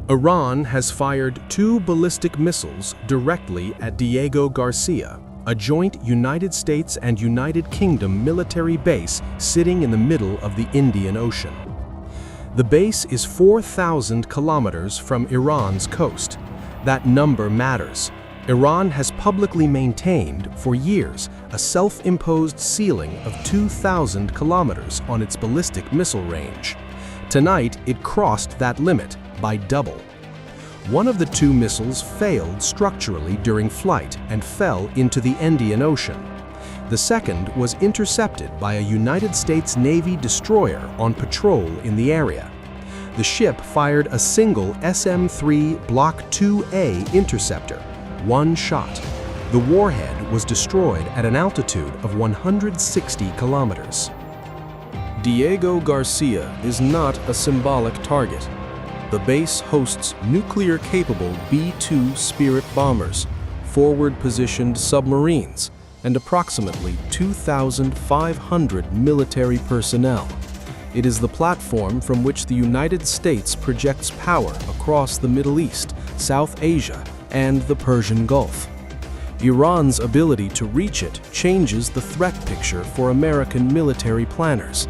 Iran has fired 2 ballistic missiles directly at Diego Garcia, a joint United States and United Kingdom military base sitting in the middle of the Indian Ocean. The base is 4,000 kilometers from Iran's coast. That number matters. Iran has publicly maintained, for years, a self-imposed ceiling of 2,000 kilometers on its ballistic missile range. Tonight, it crossed that limit by double. One of the 2 missiles failed structurally during flight and fell into the Indian Ocean. The second was intercepted by a United States Navy destroyer on patrol in the area. The ship fired a single SM-3 Block 2A interceptor, 1 shot. The warhead was destroyed at an altitude of 160 kilometers. Diego Garcia is not a symbolic target. The base hosts nuclear-capable B-2 Spirit bombers, forward-positioned submarines, and approximately 2,500 military personnel. It is the platform from which the United States projects power across the Middle East, South Asia, and the Persian Gulf. Iran's ability to reach it changes the threat picture for American military planners.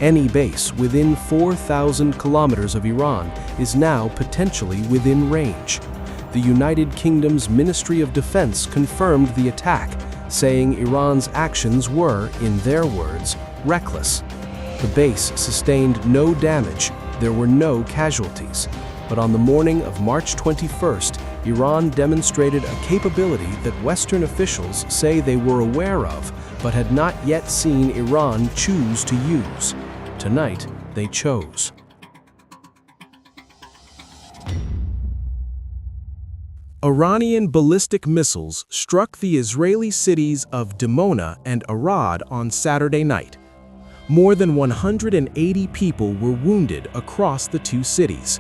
Any base within 4,000 kilometers of Iran is now potentially within range. The United Kingdom's Ministry of Defense confirmed the attack, saying Iran's actions were, in their words, reckless. The base sustained no damage, there were no casualties. But on the morning of March 21st, Iran demonstrated a capability that Western officials say they were aware of, but had not yet seen Iran choose to use. Tonight, they chose. Iranian ballistic missiles struck the Israeli cities of Dimona and Arad on Saturday night. More than 180 people were wounded across the 2 cities.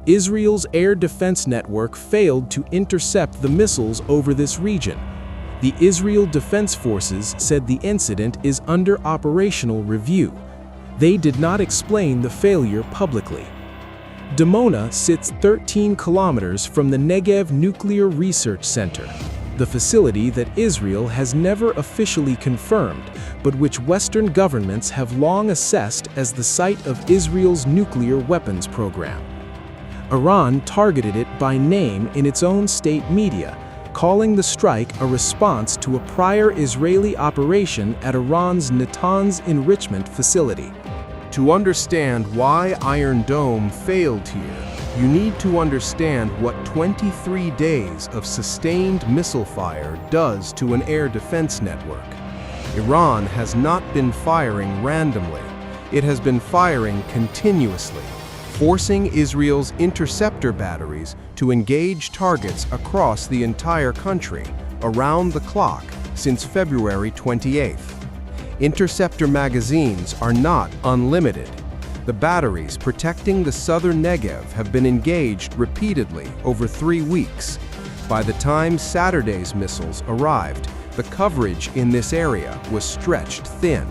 Israel's air defense network failed to intercept the missiles over this region. The Israel Defense Forces said the incident is under operational review. They did not explain the failure publicly. Dimona sits 13 kilometers from the Negev Nuclear Research Center, the facility that Israel has never officially confirmed, but which Western governments have long assessed as the site of Israel's nuclear weapons program. Iran targeted it by name in its own state media, calling the strike a response to a prior Israeli operation at Iran's Natanz enrichment facility. To understand why Iron Dome failed here, you need to understand what 23 days of sustained missile fire does to an air defense network. Iran has not been firing randomly. It has been firing continuously, forcing Israel's interceptor batteries to engage targets across the entire country, around the clock, since February 28th. Interceptor magazines are not unlimited. The batteries protecting the southern Negev have been engaged repeatedly over 3 weeks. By the time Saturday's missiles arrived, the coverage in this area was stretched thin.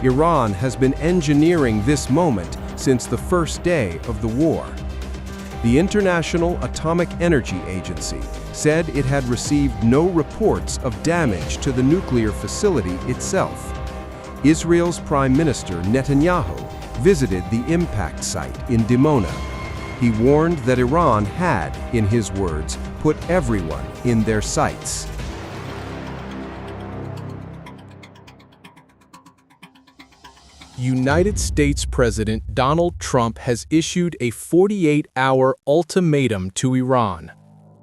Iran has been engineering this moment since the first day of the war. The International Atomic Energy Agency said it had received no reports of damage to the nuclear facility itself. Israel's Prime Minister Netanyahu visited the impact site in Dimona. He warned that Iran had, in his words, put everyone in their sights. United States President Donald Trump has issued a 48-hour ultimatum to Iran.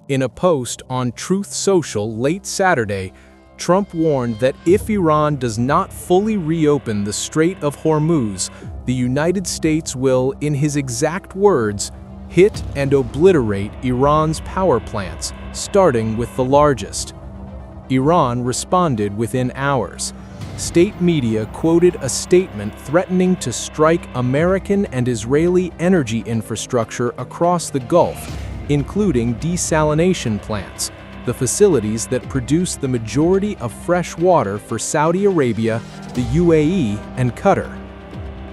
In a post on Truth Social late Saturday, Trump warned that if Iran does not fully reopen the Strait of Hormuz, the United States will, in his exact words, hit and obliterate Iran's power plants, starting with the largest. Iran responded within hours. State media quoted a statement threatening to strike American and Israeli energy infrastructure across the Gulf, including desalination plants, the facilities that produce the majority of fresh water for Saudi Arabia, the UAE, and Qatar.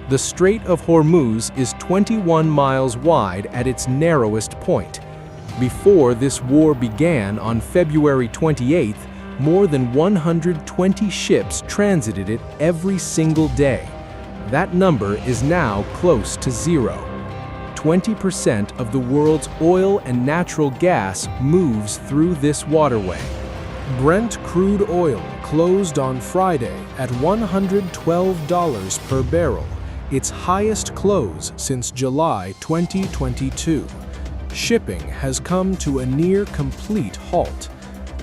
The Strait of Hormuz is 21 miles wide at its narrowest point. Before this war began on February 28th, more than 120 ships transited it every single day. That number is now close to zero. 20% of the world's oil and natural gas moves through this waterway. Brent crude oil closed on Friday at $112 per barrel, its highest close since July 2022. Shipping has come to a near-complete halt.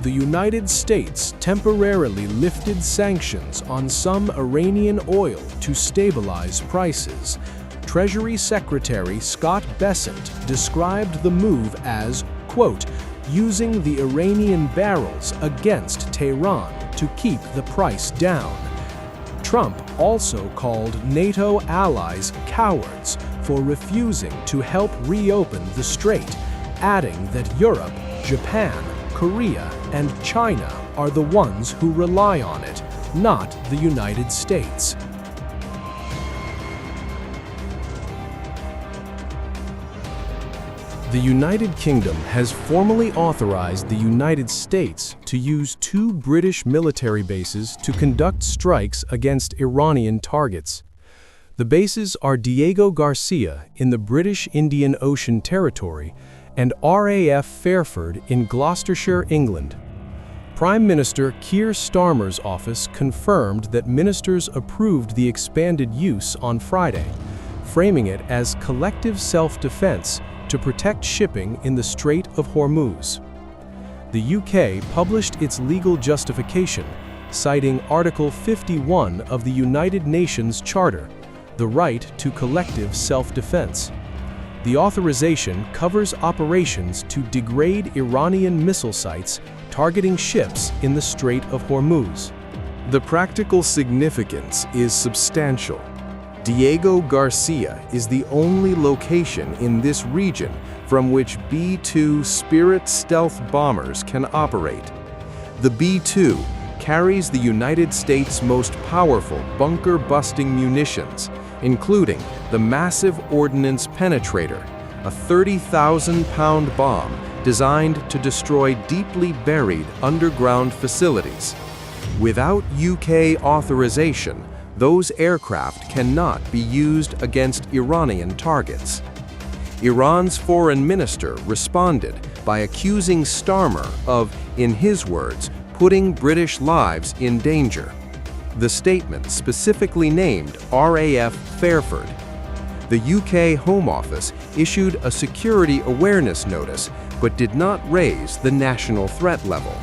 The United States temporarily lifted sanctions on some Iranian oil to stabilize prices. Treasury Secretary Scott Bessent described the move as, quote, using the Iranian barrels against Tehran to keep the price down. Trump also called NATO allies cowards for refusing to help reopen the strait, adding that Europe, Japan, Korea, and China are the ones who rely on it, not the United States. The United Kingdom has formally authorized the United States to use 2 British military bases to conduct strikes against Iranian targets. The bases are Diego Garcia in the British Indian Ocean Territory and RAF Fairford in Gloucestershire, England. Prime Minister Keir Starmer's office confirmed that ministers approved the expanded use on Friday, framing it as collective self-defense to protect shipping in the Strait of Hormuz. The UK published its legal justification, citing Article 51 of the United Nations Charter, the right to collective self-defense. The authorization covers operations to degrade Iranian missile sites targeting ships in the Strait of Hormuz. The practical significance is substantial. Diego Garcia is the only location in this region from which B-2 Spirit stealth bombers can operate. The B-2 carries the United States' most powerful bunker-busting munitions, including the massive ordnance penetrator, a 30,000-pound bomb designed to destroy deeply buried underground facilities. Without UK authorization, those aircraft cannot be used against Iranian targets. Iran's foreign minister responded by accusing Starmer of, in his words, putting British lives in danger. The statement specifically named RAF Fairford. The UK Home Office issued a security awareness notice but did not raise the national threat level.